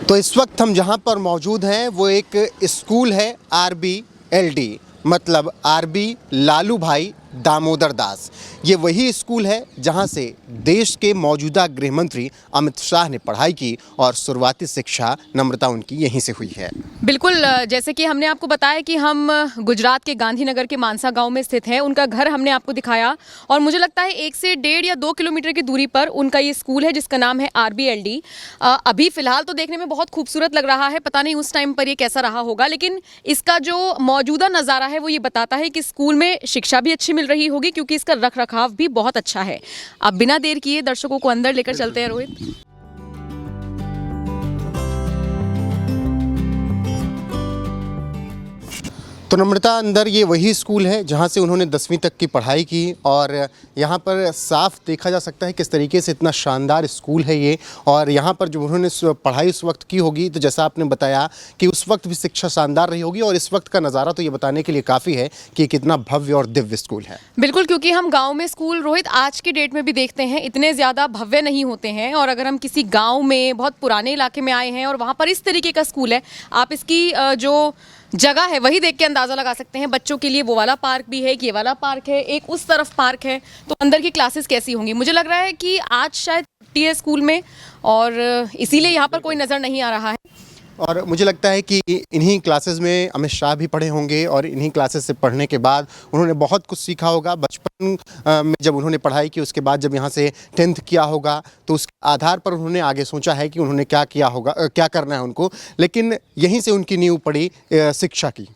तो इस वक्त हम जहां पर मौजूद हैं वो एक स्कूल है RBLD, मतलब RB लालू भाई दामोदर दास। ये वही स्कूल है जहां से देश के मौजूदा गृह मंत्री अमित शाह ने पढ़ाई की और शुरुआती शिक्षा नम्रता उनकी यहीं से हुई है। बिल्कुल, जैसे कि हमने आपको बताया कि हम गुजरात के गांधीनगर के मानसा गांव में स्थित हैं। उनका घर हमने आपको दिखाया और मुझे लगता है 1 से 1.5 या 2 किलोमीटर की दूरी पर उनका ये स्कूल है जिसका नाम है RBLD। अभी फ़िलहाल तो देखने में बहुत खूबसूरत लग रहा है, पता नहीं उस टाइम पर ये कैसा रहा होगा, लेकिन इसका जो मौजूदा नज़ारा है वो ये बताता है कि स्कूल में शिक्षा भी अच्छी मिल रही होगी क्योंकि इसका रख रखाव भी बहुत अच्छा है। अब बिना देर किए दर्शकों को अंदर लेकर चलते हैं रोहित। तो नम्रता, अंदर ये वही स्कूल है जहाँ से उन्होंने 10वीं तक की पढ़ाई की और यहाँ पर साफ देखा जा सकता है किस तरीके से इतना शानदार स्कूल है ये। और यहाँ पर जब उन्होंने पढ़ाई उस वक्त की होगी तो जैसा आपने बताया कि उस वक्त भी शिक्षा शानदार रही होगी और इस वक्त का नज़ारा तो ये बताने के लिए काफ़ी है कि कितना भव्य और दिव्य स्कूल है। बिल्कुल, क्योंकि हम गांव में स्कूल रोहित आज की डेट में भी देखते हैं इतने ज़्यादा भव्य नहीं होते हैं, और अगर हम किसी गाँव में बहुत पुराने इलाके में आए हैं और वहाँ पर इस तरीके का स्कूल है, आप इसकी जो जगह है वही देख के अंदाज़ा लगा सकते हैं। बच्चों के लिए वो वाला पार्क भी है, ये वाला पार्क है, एक उस तरफ पार्क है, तो अंदर की क्लासेस कैसी होंगी। मुझे लग रहा है कि आज शायद छुट्टी है स्कूल में और इसीलिए यहाँ पर कोई नज़र नहीं आ रहा है। और मुझे लगता है कि इन्हीं क्लासेस में अमित शाह भी पढ़े होंगे और इन्हीं क्लासेस से पढ़ने के बाद उन्होंने बहुत कुछ सीखा होगा। बचपन में जब उन्होंने पढ़ाई की, उसके बाद जब यहाँ से 10th किया होगा तो उसके आधार पर उन्होंने आगे सोचा है कि उन्होंने क्या किया होगा, क्या करना है उनको, लेकिन यहीं से उनकी नींव पड़ी शिक्षा की।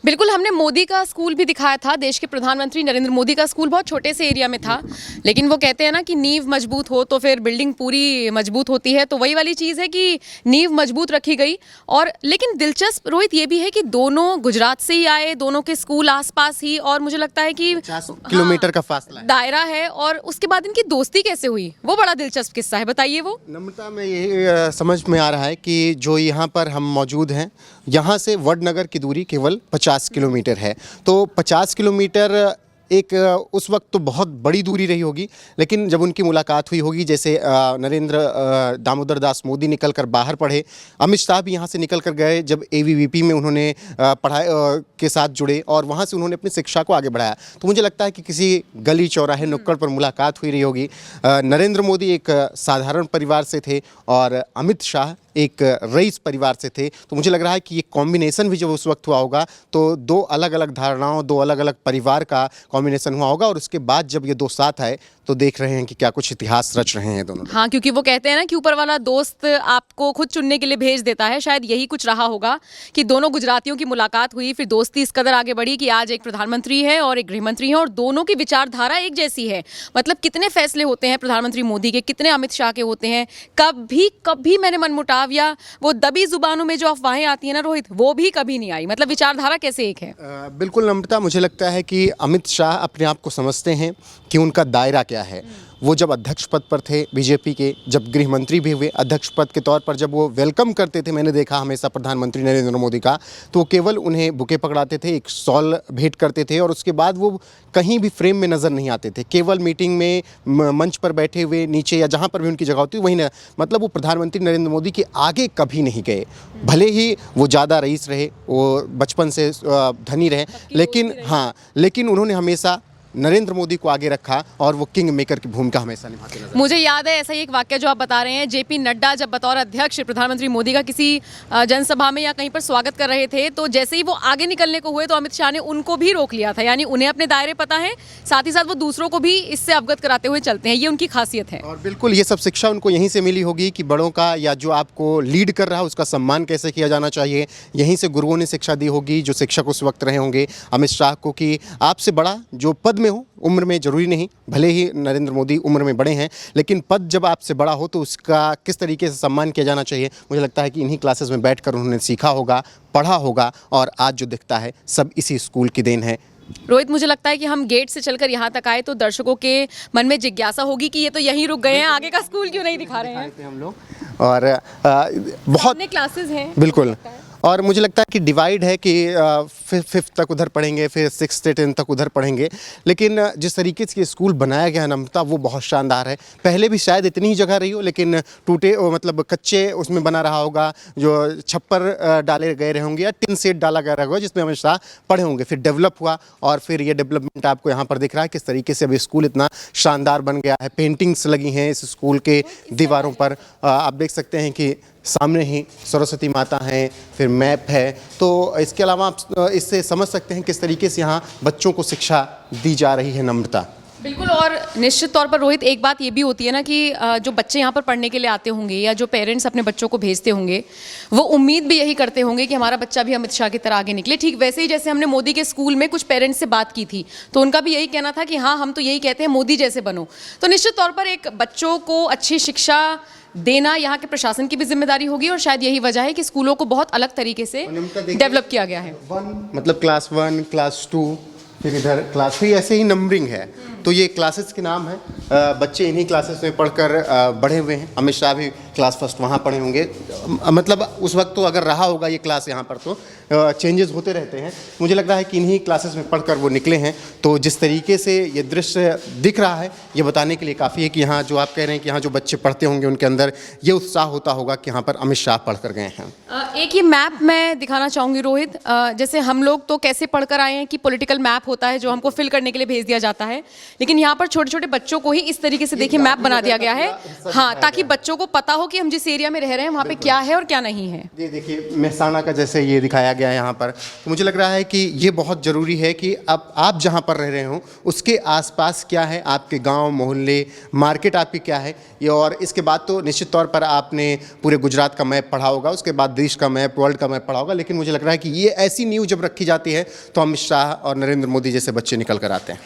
बिल्कुल, हमने मोदी का स्कूल भी दिखाया था। देश के प्रधानमंत्री नरेंद्र मोदी का स्कूल बहुत छोटे से एरिया में था, लेकिन वो कहते हैं ना कि नींव मजबूत हो तो फिर बिल्डिंग पूरी मजबूत होती है। तो वही वाली चीज़ है कि नींव मजबूत रखी गई। और लेकिन दिलचस्प रोहित ये भी है कि दोनों गुजरात से ही आए, दोनों के स्कूल आसपास ही, और मुझे लगता है कि 50 किलोमीटर का फासला दायरा है। और उसके बाद इनकी दोस्ती कैसे हुई वो बड़ा दिलचस्प किस्सा है, बताइए वो। नम्रता, में यही समझ में आ रहा है कि जो यहाँ पर हम मौजूद हैं, यहाँ से वडनगर की दूरी केवल 50 किलोमीटर है। तो 50 किलोमीटर एक उस वक्त तो बहुत बड़ी दूरी रही होगी, लेकिन जब उनकी मुलाकात हुई होगी, जैसे नरेंद्र दामोदर दास मोदी निकल कर बाहर पढ़े, अमित शाह भी यहाँ से निकल कर गए जब ABVP में उन्होंने पढ़ाई के साथ जुड़े और वहाँ से उन्होंने अपनी शिक्षा को आगे बढ़ाया। तो मुझे लगता है कि किसी गली चौराहे नुक्कड़ पर मुलाकात हुई रही होगी। नरेंद्र मोदी एक साधारण परिवार से थे और अमित शाह एक रईस परिवार से थे। तो मुझे लग रहा है कि ये कॉम्बिनेशन भी जब उस वक्त हुआ होगा तो दो अलग अलग धारणाओं, दो अलग अलग परिवार का कॉम्बिनेशन हुआ होगा, और उसके बाद जब ये दो साथ आए तो देख रहे हैं कि क्या कुछ इतिहास रच रहे हैं दोनों। हाँ, क्योंकि वो कहते हैं ना कि ऊपर वाला दोस्त आपको खुद चुनने के लिए भेज देता है। शायद यही कुछ रहा होगा कि दोनों गुजरातियों की मुलाकात हुई, फिर दोस्ती इस कदर आगे बढ़ी कि आज एक प्रधानमंत्री है और एक गृह मंत्री है और दोनों की विचारधारा एक जैसी है। मतलब कितने फैसले होते हैं प्रधानमंत्री मोदी के, कितने अमित शाह के होते हैं, कभी मैंने मनमुटाव या वो दबी जुबानों में जो अफवाहें आती हैं ना रोहित, वो भी कभी नहीं आई। मतलब विचारधारा कैसे एक है। बिल्कुल नम्रता, मुझे लगता है कि अमित शाह अपने आप को समझते हैं कि उनका दायरा क्या है। वो जब अध्यक्ष पद पर थे बीजेपी के, जब गृह मंत्री भी हुए अध्यक्ष पद के तौर पर, जब वो वेलकम करते थे, मैंने देखा हमेशा प्रधानमंत्री नरेंद्र मोदी का, तो वो केवल उन्हें बुके पकड़ाते थे, एक शॉल भेंट करते थे और उसके बाद वो कहीं भी फ्रेम में नज़र नहीं आते थे। केवल मीटिंग में मंच पर बैठे हुए नीचे या जहाँ पर भी उनकी जगह होती वहीं न, मतलब वो प्रधानमंत्री नरेंद्र मोदी के आगे कभी नहीं गए। भले ही वो ज़्यादा रईस रहे, वो बचपन से धनी रहे, लेकिन उन्होंने हमेशा नरेंद्र मोदी को आगे रखा और वो किंग मेकर की भूमिका हमेशा निभाते नजर। मुझे याद है ऐसा ही एक वाक्य जो आप बता रहे हैं, JP नड्डा जब बतौर अध्यक्ष प्रधानमंत्री मोदी का किसी जनसभा में या कहीं पर स्वागत कर रहे थे, तो जैसे ही वो आगे निकलने को हुए तो अमित शाह ने उनको भी रोक लिया था। यानी उन्हें अपने दायरे पता है, साथ ही साथ वो दूसरों को भी इससे अवगत कराते हुए चलते हैं। ये उनकी खासियत है। और बिल्कुल ये सब शिक्षा उनको यहीं से मिली होगी कि बड़ों का या जो आपको लीड कर रहा है उसका सम्मान कैसे किया जाना चाहिए। यहीं से गुरुओं ने शिक्षा दी होगी, जो शिक्षक उस वक्त रहे होंगे अमित शाह को, कि आपसे बड़ा जो पद में हो, उम्र में जरूरी नहीं, भले ही नरेंद्र मोदी उम्र में बड़े हैं, लेकिन पद जब आपसे बड़ा हो तो उसका किस तरीके से सम्मान किया जाना चाहिए, मुझे लगता है कि इन्हीं क्लासेस में बैठकर उन्होंने सीखा होगा, पढ़ा होगा, और आज जो दिखता है सब इसी स्कूल की देन है। रोहित, मुझे लगता है कि हम गेट से चलकर यहाँ तक आए तो दर्शकों के मन में जिज्ञासा होगी कि ये तो यहीं रुक गए हैं, आगे का स्कूल क्यों नहीं दिखा रहे हैं हम लोग। और बहुत क्लासेस हैं। बिल्कुल, और मुझे लगता है कि डिवाइड है कि फिफ्थ तक उधर पढ़ेंगे, फिर 6 से 10 तक उधर पढ़ेंगे, लेकिन जिस तरीके से ये स्कूल बनाया गया है नम्रता, वो बहुत शानदार है। पहले भी शायद इतनी ही जगह रही हो, लेकिन टूटे मतलब कच्चे उसमें बना रहा होगा, जो छप्पर डाले गए रहे होंगे या टिन सेट डाला गया होगा जिसमें अमित शाह पढ़े होंगे। फिर डेवलप हुआ और फिर ये डेवलपमेंट आपको यहाँ पर दिख रहा है किस तरीके से अब स्कूल इतना शानदार बन गया है। पेंटिंग्स लगी हैं इस स्कूल के दीवारों पर, आप देख सकते हैं कि सामने ही सरस्वती माता हैं, फिर मैप है। तो इसके अलावा आप इससे समझ सकते हैं किस तरीके से यहाँ बच्चों को शिक्षा दी जा रही है नम्रता। बिल्कुल, और निश्चित तौर पर रोहित एक बात ये भी होती है ना कि जो बच्चे यहाँ पर पढ़ने के लिए आते होंगे या जो पेरेंट्स अपने बच्चों को भेजते होंगे, वो उम्मीद भी यही करते होंगे कि हमारा बच्चा भी अमित शाह की तरह आगे निकले। ठीक वैसे ही जैसे हमने मोदी के स्कूल में कुछ पेरेंट्स से बात की थी, तो उनका भी यही कहना था कि हाँ, हम तो यही कहते हैं मोदी जैसे बनो। तो निश्चित तौर पर एक बच्चों को अच्छी शिक्षा देना यहाँ के प्रशासन की भी जिम्मेदारी होगी, और शायद यही वजह है कि स्कूलों को बहुत अलग तरीके से डेवलप किया गया है। मतलब क्लास 1, क्लास 2, फिर इधर क्लास 3, ऐसे ही नंबरिंग है। तो ये क्लासेस के नाम है, बच्चे इन्हीं क्लासेस में पढ़कर बढ़े हुए हैं। अमित शाह भी क्लास फर्स्ट वहाँ पढ़े होंगे, मतलब उस वक्त तो अगर रहा होगा ये क्लास यहाँ पर, तो चेंजेस होते रहते हैं। मुझे लग रहा है कि इन्हीं क्लासेस में पढ़कर वो निकले हैं। तो जिस तरीके से ये दृश्य दिख रहा है, ये बताने के लिए काफ़ी है कि यहाँ जो आप कह रहे हैं कि यहाँ जो बच्चे पढ़ते होंगे उनके अंदर ये उत्साह होता होगा कि यहाँ पर अमित शाह पढ़ कर गए हैं। एक ये मैप मैं दिखाना चाहूँगी रोहित, जैसे हम लोग तो कैसे पढ़कर आए हैं कि पॉलिटिकल मैप होता है जो हमको फिल करने के लिए भेज दिया जाता है, लेकिन यहाँ पर छोटे छोटे बच्चों को ही इस तरीके से देखिए मैप बना दिया गया है, हाँ, ताकि बच्चों को पता हो कि हम जिस एरिया में रह रहे हैं वहाँ पे क्या है और क्या नहीं है। ये देखिए मेहसाना का जैसे ये दिखाया गया है यहाँ पर, तो मुझे लग रहा है कि ये बहुत ज़रूरी है कि अब आप जहाँ पर रह रहे हो उसके आसपास क्या है, आपके गांव, मोहल्ले, मार्केट आपकी क्या है ये। और इसके बाद तो निश्चित तौर पर आपने पूरे गुजरात का मैप पढ़ा होगा, उसके बाद देश का मैप, वर्ल्ड का मैप पढ़ा होगा, लेकिन मुझे लग रहा है कि ये ऐसी न्यूज़ जब रखी जाती है तो अमित शाह और नरेंद्र मोदी जैसे बच्चे निकल कर आते हैं।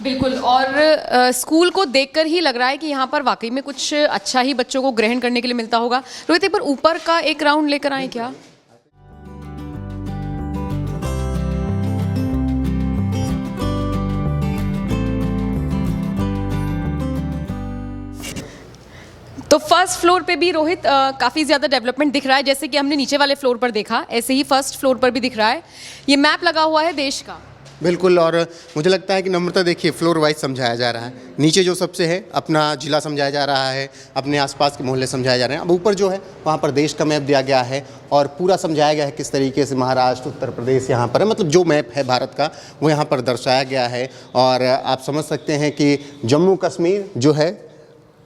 बिल्कुल, और स्कूल को देखकर ही लग रहा है कि यहाँ पर वाकई में कुछ अच्छा ही बच्चों को ग्रहण करने के लिए मिलता होगा। रोहित, एक बार ऊपर का एक राउंड लेकर आए क्या? तो फर्स्ट फ्लोर पे भी रोहित काफ़ी ज़्यादा डेवलपमेंट दिख रहा है, जैसे कि हमने नीचे वाले फ्लोर पर देखा, ऐसे ही फर्स्ट फ्लोर पर भी दिख रहा है। ये मैप लगा हुआ है देश का। बिल्कुल, और मुझे लगता है कि नम्रता देखिए फ्लोर वाइज समझाया जा रहा है। नीचे जो सबसे है अपना जिला समझाया जा रहा है, अपने आसपास के मोहल्ले समझाए जा रहे हैं। अब ऊपर जो है वहाँ पर देश का मैप दिया गया है और पूरा समझाया गया है किस तरीके से महाराष्ट्र, उत्तर प्रदेश यहाँ पर है, मतलब जो मैप है भारत का वो यहाँ पर दर्शाया गया है। और आप समझ सकते हैं कि जम्मू कश्मीर जो है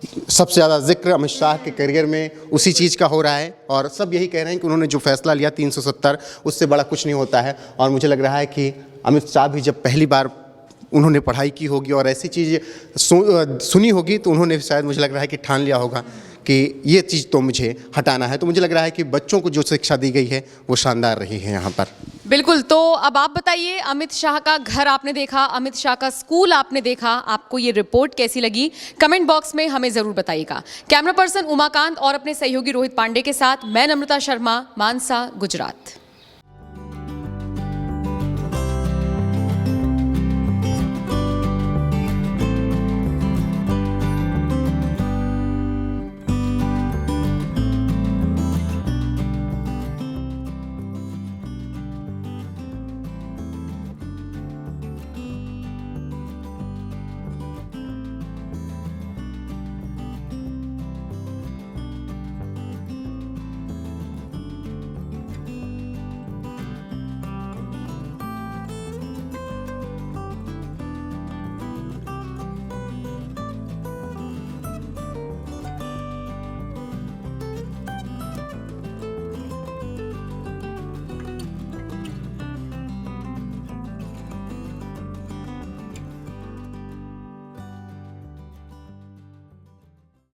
सबसे ज़्यादा जिक्र अमित शाह के करियर में उसी चीज़ का हो रहा है, और सब यही कह रहे हैं कि उन्होंने जो फैसला लिया 370, उससे बड़ा कुछ नहीं होता है। और मुझे लग रहा है कि अमित शाह भी जब पहली बार उन्होंने पढ़ाई की होगी और ऐसी चीज़ सुनी होगी तो उन्होंने शायद, मुझे लग रहा है कि ठान लिया होगा कि ये चीज़ तो मुझे हटाना है। तो मुझे लग रहा है कि बच्चों को जो शिक्षा दी गई है वो शानदार रही है यहाँ पर। बिल्कुल, तो अब आप बताइए, अमित शाह का घर आपने देखा, अमित शाह का स्कूल आपने देखा, आपको ये रिपोर्ट कैसी लगी? कमेंट बॉक्स में हमें ज़रूर बताइएगा। कैमरा पर्सन उमाकांत और अपने सहयोगी रोहित पांडे के साथ मैं नम्रता शर्मा, मानसा, गुजरात।